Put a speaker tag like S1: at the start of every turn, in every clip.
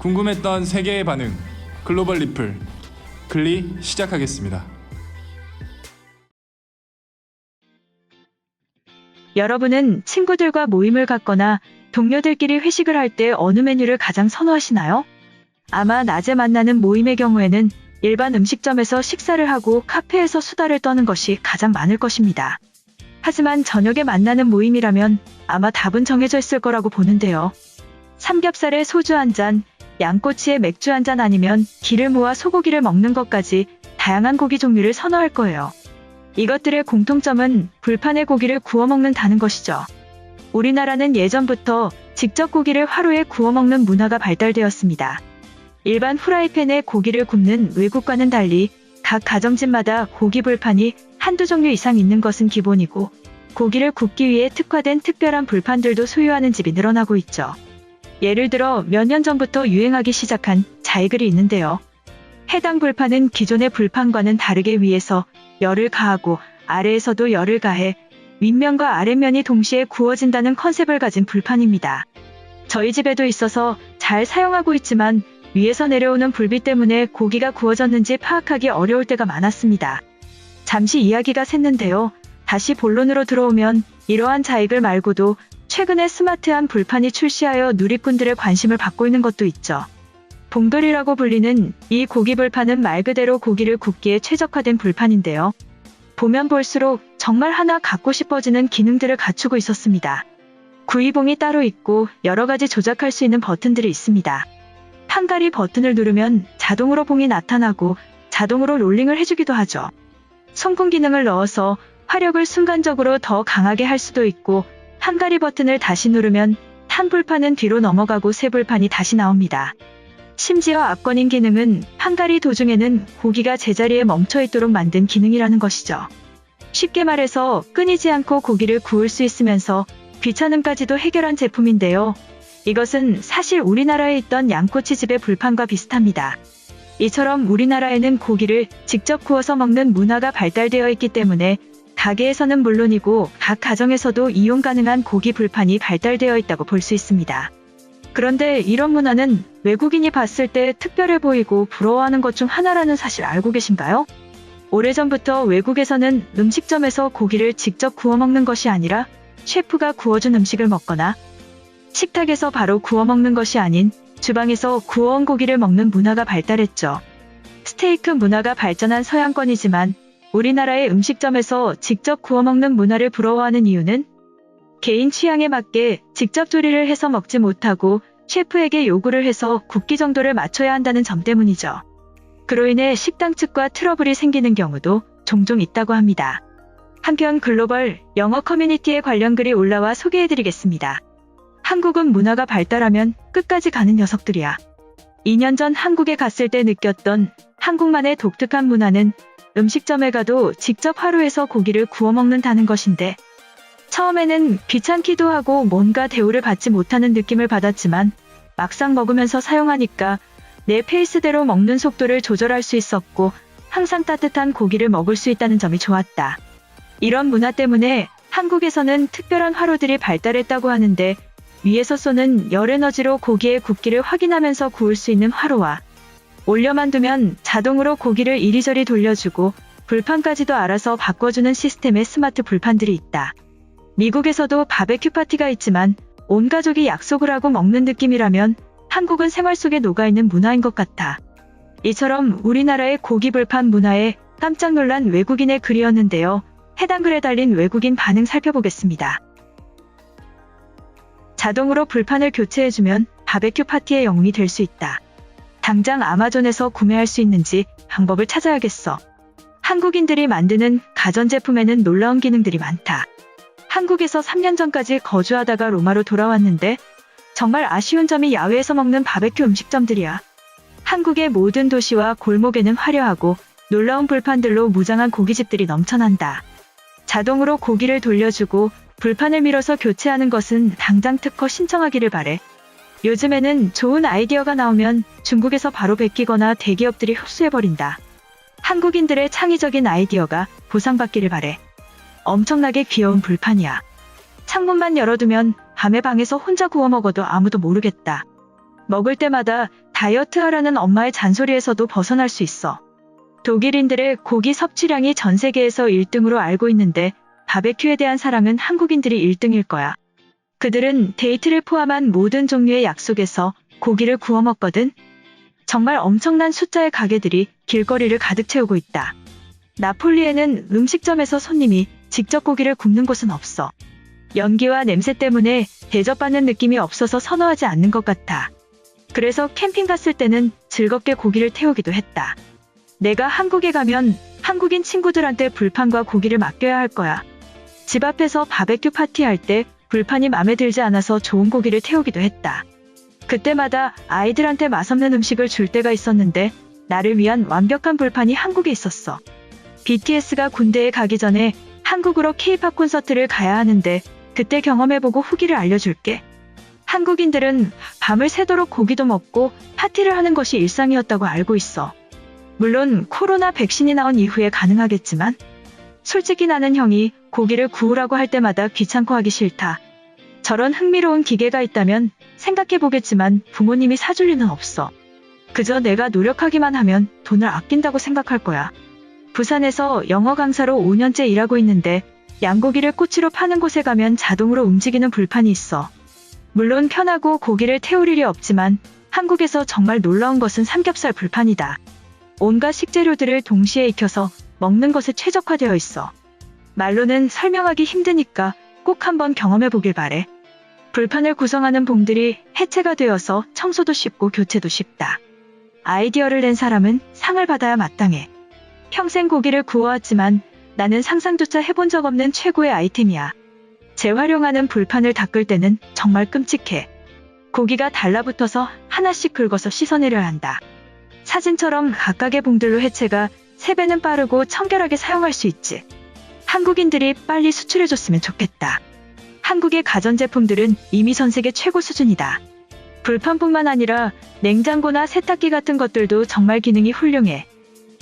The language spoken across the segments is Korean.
S1: 궁금했던 세계의 반응, 글로벌 리플, 글리 시작하겠습니다.
S2: 여러분은 친구들과 모임을 갖거나 동료들끼리 회식을 할 때 어느 메뉴를 가장 선호하시나요? 아마 낮에 만나는 모임의 경우에는 일반 음식점에서 식사를 하고 카페에서 수다를 떠는 것이 가장 많을 것입니다. 하지만 저녁에 만나는 모임이라면 아마 답은 정해져 있을 거라고 보는데요. 삼겹살에 소주 한 잔, 양꼬치에 맥주 한 잔 아니면 기를 모아 소고기를 먹는 것까지 다양한 고기 종류를 선호할 거예요. 이것들의 공통점은 불판에 고기를 구워 먹는다는 것이죠. 우리나라는 예전부터 직접 고기를 화로에 구워 먹는 문화가 발달되었습니다. 일반 후라이팬에 고기를 굽는 외국과는 달리 각 가정집마다 고기 불판이 한두 종류 이상 있는 것은 기본이고, 고기를 굽기 위해 특화된 특별한 불판들도 소유하는 집이 늘어나고 있죠. 예를 들어 몇 년 전부터 유행하기 시작한 자이글이 있는데요. 해당 불판은 기존의 불판과는 다르게 위에서 열을 가하고 아래에서도 열을 가해 윗면과 아랫면이 동시에 구워진다는 컨셉을 가진 불판입니다. 저희 집에도 있어서 잘 사용하고 있지만 위에서 내려오는 불빛 때문에 고기가 구워졌는지 파악하기 어려울 때가 많았습니다. 잠시 이야기가 샜는데요. 다시 본론으로 들어오면 이러한 자이글 말고도 최근에 스마트한 불판이 출시하여 누리꾼들의 관심을 받고 있는 것도 있죠. 봉돌이라고 불리는 이 고기 불판은 말 그대로 고기를 굽기에 최적화된 불판인데요. 보면 볼수록 정말 하나 갖고 싶어지는 기능들을 갖추고 있었습니다. 구이봉이 따로 있고 여러 가지 조작할 수 있는 버튼들이 있습니다. 판가리 버튼을 누르면 자동으로 봉이 나타나고 자동으로 롤링을 해주기도 하죠. 송풍 기능을 넣어서 화력을 순간적으로 더 강하게 할 수도 있고, 판가리 버튼을 다시 누르면 탄 불판은 뒤로 넘어가고 새 불판이 다시 나옵니다. 심지어 압권인 기능은 판가리 도중에는 고기가 제자리에 멈춰 있도록 만든 기능이라는 것이죠. 쉽게 말해서 끊이지 않고 고기를 구울 수 있으면서 귀찮음까지도 해결한 제품인데요. 이것은 사실 우리나라에 있던 양꼬치집의 불판과 비슷합니다. 이처럼 우리나라에는 고기를 직접 구워서 먹는 문화가 발달되어 있기 때문에 가게에서는 물론이고 각 가정에서도 이용 가능한 고기 불판이 발달되어 있다고 볼 수 있습니다. 그런데 이런 문화는 외국인이 봤을 때 특별해 보이고 부러워하는 것 중 하나라는 사실 알고 계신가요? 오래전부터 외국에서는 음식점에서 고기를 직접 구워 먹는 것이 아니라 셰프가 구워준 음식을 먹거나, 식탁에서 바로 구워 먹는 것이 아닌 주방에서 구워온 고기를 먹는 문화가 발달했죠. 스테이크 문화가 발전한 서양권이지만 우리나라의 음식점에서 직접 구워 먹는 문화를 부러워하는 이유는 개인 취향에 맞게 직접 조리를 해서 먹지 못하고 셰프에게 요구를 해서 굽기 정도를 맞춰야 한다는 점 때문이죠. 그로 인해 식당 측과 트러블이 생기는 경우도 종종 있다고 합니다. 한편 글로벌 영어 커뮤니티에 관련 글이 올라와 소개해드리겠습니다. 한국은 문화가 발달하면 끝까지 가는 녀석들이야. 2년 전 한국에 갔을 때 느꼈던 한국만의 독특한 문화는 음식점에 가도 직접 화로에서 고기를 구워 먹는다는 것인데, 처음에는 귀찮기도 하고 뭔가 대우를 받지 못하는 느낌을 받았지만 막상 먹으면서 사용하니까 내 페이스대로 먹는 속도를 조절할 수 있었고 항상 따뜻한 고기를 먹을 수 있다는 점이 좋았다. 이런 문화 때문에 한국에서는 특별한 화로들이 발달했다고 하는데, 위에서 쏘는 열 에너지로 고기의 굽기를 확인하면서 구울 수 있는 화로와 올려만 두면 자동으로 고기를 이리저리 돌려주고 불판까지도 알아서 바꿔주는 시스템의 스마트 불판들이 있다. 미국에서도 바베큐 파티가 있지만 온 가족이 약속을 하고 먹는 느낌이라면 한국은 생활 속에 녹아있는 문화인 것 같아. 이처럼 우리나라의 고기 불판 문화에 깜짝 놀란 외국인의 글이었는데요. 해당 글에 달린 외국인 반응 살펴보겠습니다. 자동으로 불판을 교체해주면 바베큐 파티의 영웅이 될 수 있다. 당장 아마존에서 구매할 수 있는지 방법을 찾아야겠어. 한국인들이 만드는 가전제품에는 놀라운 기능들이 많다. 한국에서 3년 전까지 거주하다가 로마로 돌아왔는데 정말 아쉬운 점이 야외에서 먹는 바베큐 음식점들이야. 한국의 모든 도시와 골목에는 화려하고 놀라운 불판들로 무장한 고깃집들이 넘쳐난다. 자동으로 고기를 돌려주고 불판을 밀어서 교체하는 것은 당장 특허 신청하기를 바래. 요즘에는 좋은 아이디어가 나오면 중국에서 바로 베끼거나 대기업들이 흡수해버린다. 한국인들의 창의적인 아이디어가 보상받기를 바래. 엄청나게 귀여운 불판이야. 창문만 열어두면 밤에 방에서 혼자 구워 먹어도 아무도 모르겠다. 먹을 때마다 다이어트 하라는 엄마의 잔소리에서도 벗어날 수 있어. 독일인들의 고기 섭취량이 전 세계에서 1등으로 알고 있는데 바베큐에 대한 사랑은 한국인들이 1등일 거야. 그들은 데이트를 포함한 모든 종류의 약속에서 고기를 구워 먹거든. 정말 엄청난 숫자의 가게들이 길거리를 가득 채우고 있다. 나폴리에는 음식점에서 손님이 직접 고기를 굽는 곳은 없어. 연기와 냄새 때문에 대접받는 느낌이 없어서 선호하지 않는 것 같아. 그래서 캠핑 갔을 때는 즐겁게 고기를 태우기도 했다. 내가 한국에 가면 한국인 친구들한테 불판과 고기를 맡겨야 할 거야. 집 앞에서 바베큐 파티할 때 불판이 마음에 들지 않아서 좋은 고기를 태우기도 했다. 그때마다 아이들한테 맛없는 음식을 줄 때가 있었는데 나를 위한 완벽한 불판이 한국에 있었어. BTS가 군대에 가기 전에 한국으로 K-팝 콘서트를 가야 하는데 그때 경험해보고 후기를 알려줄게. 한국인들은 밤을 새도록 고기도 먹고 파티를 하는 것이 일상이었다고 알고 있어. 물론 코로나 백신이 나온 이후에 가능하겠지만 솔직히 나는 형이 고기를 구우라고 할 때마다 귀찮고 하기 싫다. 저런 흥미로운 기계가 있다면 생각해보겠지만 부모님이 사줄 리는 없어. 그저 내가 노력하기만 하면 돈을 아낀다고 생각할 거야. 부산에서 영어 강사로 5년째 일하고 있는데 양고기를 꼬치로 파는 곳에 가면 자동으로 움직이는 불판이 있어. 물론 편하고 고기를 태울 일이 없지만 한국에서 정말 놀라운 것은 삼겹살 불판이다. 온갖 식재료들을 동시에 익혀서 먹는 것에 최적화되어 있어. 말로는 설명하기 힘드니까 꼭 한번 경험해보길 바래. 불판을 구성하는 봉들이 해체가 되어서 청소도 쉽고 교체도 쉽다. 아이디어를 낸 사람은 상을 받아야 마땅해. 평생 고기를 구워왔지만 나는 상상조차 해본 적 없는 최고의 아이템이야. 재활용하는 불판을 닦을 때는 정말 끔찍해. 고기가 달라붙어서 하나씩 긁어서 씻어내려야 한다. 사진처럼 각각의 봉들로 해체가 3배는 빠르고 청결하게 사용할 수 있지. 한국인들이 빨리 수출해줬으면 좋겠다. 한국의 가전제품들은 이미 전 세계 최고 수준이다. 불판뿐만 아니라 냉장고나 세탁기 같은 것들도 정말 기능이 훌륭해.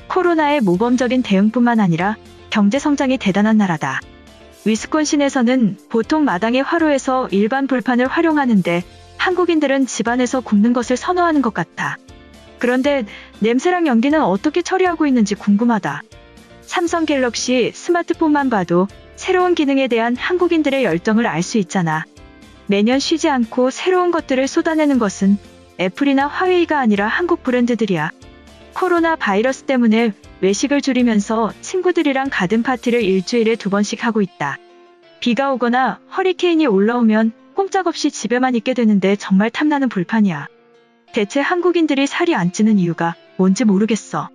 S2: 코로나의 모범적인 대응뿐만 아니라 경제 성장이 대단한 나라다. 위스콘신에서는 보통 마당의 화로에서 일반 불판을 활용하는데 한국인들은 집안에서 굽는 것을 선호하는 것 같아. 그런데 냄새랑 연기는 어떻게 처리하고 있는지 궁금하다. 삼성 갤럭시 스마트폰만 봐도 새로운 기능에 대한 한국인들의 열정을 알 수 있잖아. 매년 쉬지 않고 새로운 것들을 쏟아내는 것은 애플이나 화웨이가 아니라 한국 브랜드들이야. 코로나 바이러스 때문에 외식을 줄이면서 친구들이랑 가든 파티를 일주일에 2번씩 하고 있다. 비가 오거나 허리케인이 올라오면 꼼짝없이 집에만 있게 되는데 정말 탐나는 불판이야. 대체 한국인들이 살이 안 찌는 이유가 뭔지 모르겠어.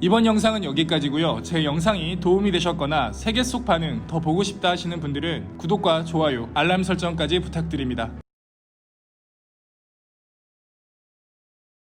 S1: 이번 영상은 여기까지고요. 제 영상이 도움이 되셨거나 세계 속 반응 더 보고 싶다 하시는 분들은 구독과 좋아요, 알람 설정까지 부탁드립니다.